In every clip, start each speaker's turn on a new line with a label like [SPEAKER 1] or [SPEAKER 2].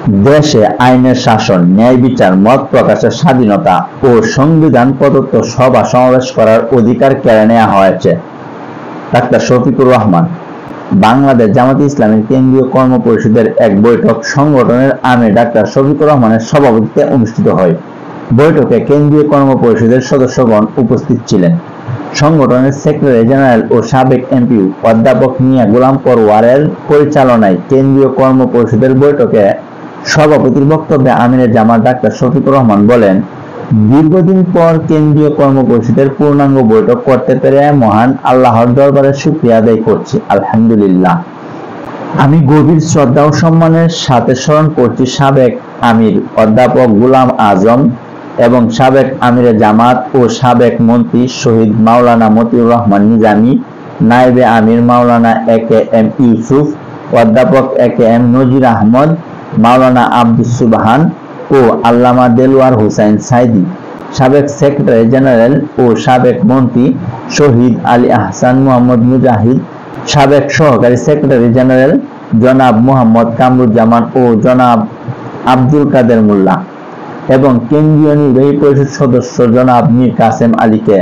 [SPEAKER 1] দেশে আইনের শাসন, ন্যায় বিচার, মত প্রকাশের স্বাধীনতা ও সংবিধান প্রদত্ত সভা সমাবেশ করার অধিকার কেড়ে নেওয়া হয়েছে। ডাক্তার শফিকুর রহমান। বাংলাদেশ জামায়াতে ইসলামীর কেন্দ্রীয় কর্ম পরিষদের এক বৈঠক সংগঠনের আমির ডাক্তার শফিকুর রহমানের সভাপতিত্বে অনুষ্ঠিত হয়। বৈঠকে কেন্দ্রীয় কর্ম পরিষদের সদস্যগণ উপস্থিত ছিলেন। সংগঠনের সেক্রেটারি জেনারেল ও সাবেক এমপি অধ্যাপক মিয়া গোলাম পরওয়ারের পরিচালনায় কেন্দ্রীয় কর্ম পরিষদের বৈঠকে সভাপতির বক্তব্যে আমিরে জামাত ডাক্তার শফিকুর রহমান বলেন, দীর্ঘদিন পর কেন্দ্রীয় কর্ম পরিষদের পূর্ণাঙ্গ বৈঠক করতে পেরে মহান আল্লাহর দরবারে শুকরিয়া আদায় করছি। আলহামদুলিল্লাহ। আমি গভীর শ্রদ্ধা ও সম্মানের সাথে স্মরণ করছি সাবেক আমির অধ্যাপক গোলাম আজম এবং সাবেক আমিরে জামাত ও সাবেক মন্ত্রী শহীদ মাওলানা মতিউর রহমান নিজামী, নায়েবে আমির মাওলানা এ.কে.এম. ইউসুফ, অধ্যাপক এ.কে.এম. নজির আহমদ, মাওলানা আব্দুস সুবহান ও আল্লামা দেলোয়ার হোসাইন সাইদি, সাবেক সেক্রেটারি জেনারেল ও সাবেক মন্ত্রী শহীদ আলী আহসান মোহাম্মদ মুজাহিদ, সাবেক সহকারী সেক্রেটারি জেনারেল জনাব মোহাম্মদ কামরুজ্জামান ও জনাব আব্দুল কাদের মোল্লা এবং কেন্দ্রীয় নির্বাহী পরিষদ সদস্য জনাব মীর কাসেম আলীকে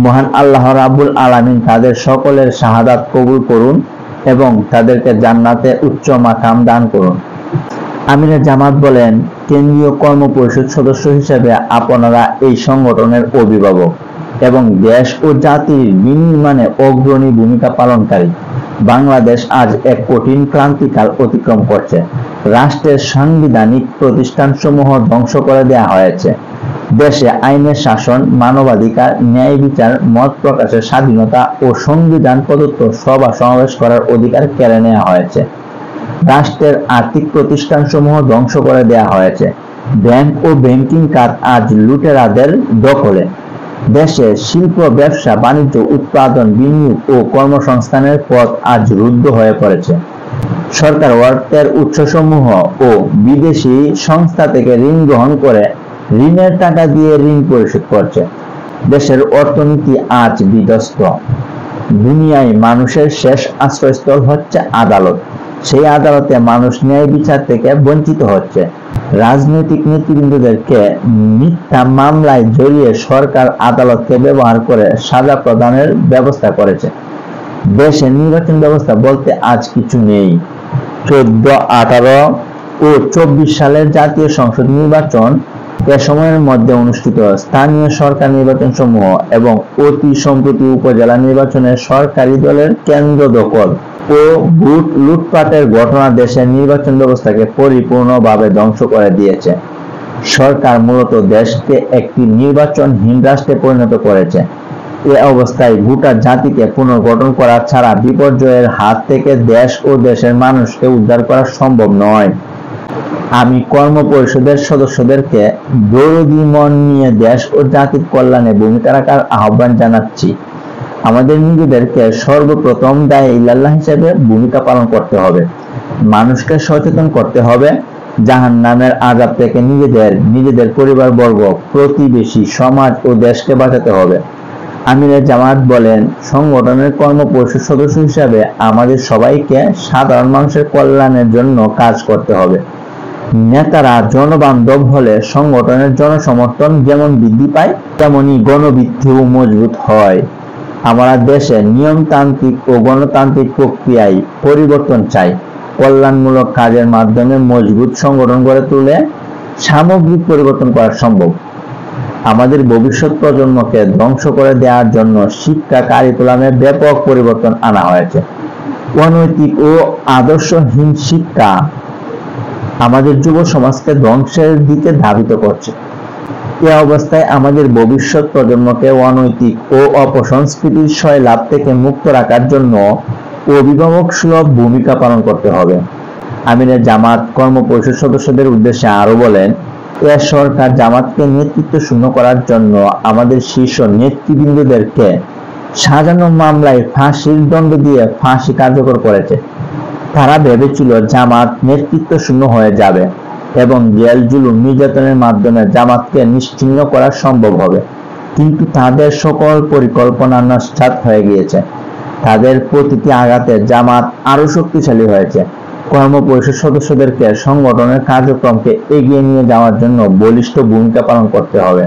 [SPEAKER 1] মহান আল্লাহ রাব্বুল আলামিন তাদের সকলের শাহাদাত কবুল করুন এবং তাদেরকে জান্নাতে উচ্চ মাকাম দান করুন। আমিরে জামাত বলেন, কেন্দ্রীয় কর্ম পরিষদ সদস্য হিসেবে আপনারা এই সংগঠনের অভিভাবক এবং দেশ ও জাতির বিনির্মাণে অগ্রণী ভূমিকা পালনকারী। বাংলাদেশ আজ এক কঠিন ক্রান্তিকাল অতিক্রম করছে। রাষ্ট্রের সাংবিধানিক প্রতিষ্ঠানসমূহ ধ্বংস করে দেওয়া হয়েছে। দেশে আইনের শাসন, মানবাধিকার, ন্যায় বিচার, মত প্রকাশের স্বাধীনতা ও সংবিধান প্রদত্ত সভা সমাবেশ করার অধিকার কেড়ে নেওয়া হয়েছে। রাষ্ট্রের আর্থিক প্রতিষ্ঠানসমূহ ধ্বংস করে দেওয়া হয়েছে। ব্যাংক ও ব্যাংকিং খাত আজ লুটেরাদের দখলে। দেশে শিল্প, ব্যবসা, বাণিজ্য, উৎপাদন, বিনিয়োগ ও কর্মসংস্থানের পথ আজ রুদ্ধ হয়ে পড়েছে। সরকার অর্থের উৎসসমূহ ও বিদেশি সংস্থা থেকে ঋণ গ্রহণ করে ঋণের টাকা দিয়ে ঋণ পরিশোধ করছে। দেশের অর্থনীতি আজ বিধ্বস্ত। দুনিয়ায় মানুষের শেষ আশ্রয়স্থল হচ্ছে আদালত। সেই আদালতে মানুষ ন্যায় বিচার থেকে বঞ্চিত হচ্ছে। রাজনৈতিক নেতৃবৃন্দদেরকে মিথ্যা মামলায় জড়িয়ে সরকার আদালতকে ব্যবহার করে সাজা প্রদানের ব্যবস্থা করেছে। দেশে নির্বাচন ব্যবস্থা বলতে আজ কিছু নেই। 14, 18 ও 24 সালের জাতীয় সংসদ নির্বাচন এ সময়ের মধ্যে অনুষ্ঠিত স্থানীয় সরকার নির্বাচন সমূহ এবং অতি সম্প্রতি উপজেলা নির্বাচনের সরকারি দলের কেন্দ্র দখল ও ভোট লুটপাটের ঘটনা দেশের নির্বাচন ব্যবস্থাকে পরিপূর্ণভাবে ধ্বংস করে দিয়েছে। সরকার মূলত দেশকে একটি নির্বাচনহীন রাষ্ট্রে পরিণত করেছে। এ অবস্থায় গোটা জাতিকে পুনর্গঠন করা ছাড়া বিপর্যয়ের হাত থেকে দেশ ও দেশের মানুষকে উদ্ধার করা সম্ভব নয়। আমি কর্ম পরিষদের সদস্যদেরকে দরদী মন নিয়ে দেশ ও জাতির কল্যাণে ভূমিকা রাখার আহ্বান জানাচ্ছি। আমাদের নিজেদেরকে সর্বপ্রথম দায়ে ইল্লাল্লাহ হিসেবে ভূমিকা পালন করতে হবে। মানুষকে সচেতন করতে হবে। জাহান্নামের আযাব থেকে নিজেদের পরিবারবর্গ, প্রতিবেশী, সমাজ ও দেশকে বাঁচাতে হবে। আমিরে জামাত বলেন, সংগঠনের কর্ম পরিষদ সদস্য হিসাবে আমাদের সবাইকে সাধারণ মানুষের কল্যাণের জন্য কাজ করতে হবে। নেতারা জনবান্ধব হলে সংগঠনের জনসমর্থন যেমন বৃদ্ধি পায়, তেমনি গণভিত্তিও মজবুত হয়। আমরা দেশে নিয়মতান্ত্রিক ও গণতান্ত্রিক প্রক্রিয়ায় পরিবর্তন চাই। কল্যাণমূলক কাজের মাধ্যমে মজবুত সংগঠন গড়ে তুলে সামগ্রিক পরিবর্তন করা সম্ভব। আমাদের ভবিষ্যৎ প্রজন্মকে ধ্বংস করে দেওয়ার জন্য শিক্ষা কারিকুলামে ব্যাপক পরিবর্তন আনা হয়েছে। অনৈতিক ও আদর্শহীন শিক্ষা আমাদের যুব সমাজকে ধ্বংসের দিকে ধাবিত করছে। এ অবস্থায় আমাদের ভবিষ্যৎ প্রজন্মকে অনৈতিক ও অপসংস্কৃতির শৈলাভ থেকে মুক্ত রাখার জন্য অভিভাবক সুলভ ভূমিকা পালন করতে হবে। আমিরে জামাত কর্ম পরিষদ সদস্যদের উদ্দেশ্যে আরো বলেন, এ সরকার জামাতকে নেতৃত্ব শূন্য করার জন্য আমাদের শীর্ষ নেতৃবৃন্দদেরকে সাজানো মামলায় ফাঁসির দণ্ড দিয়ে ফাঁসি কার্যকর করেছে। তারা ভেবেছিল জামাত নেতৃত্ব শূন্য হয়ে যাবে এবং জেল, জুলুম, নির্যাতনের মাধ্যমে জামাতকে নিশ্চিহ্ন করা সম্ভব হবে, কিন্তু তাদের সকল পরিকল্পনা নস্যাৎ হয়ে গিয়েছে। তাদের প্রতিটি আঘাতে জামাত আরো শক্তিশালী হয়েছে। কর্মপরিষদ সদস্যদেরকে সংগঠনের কার্যক্রমকে এগিয়ে নিয়ে যাওয়ার জন্য বলিষ্ঠ ভূমিকা পালন করতে হবে।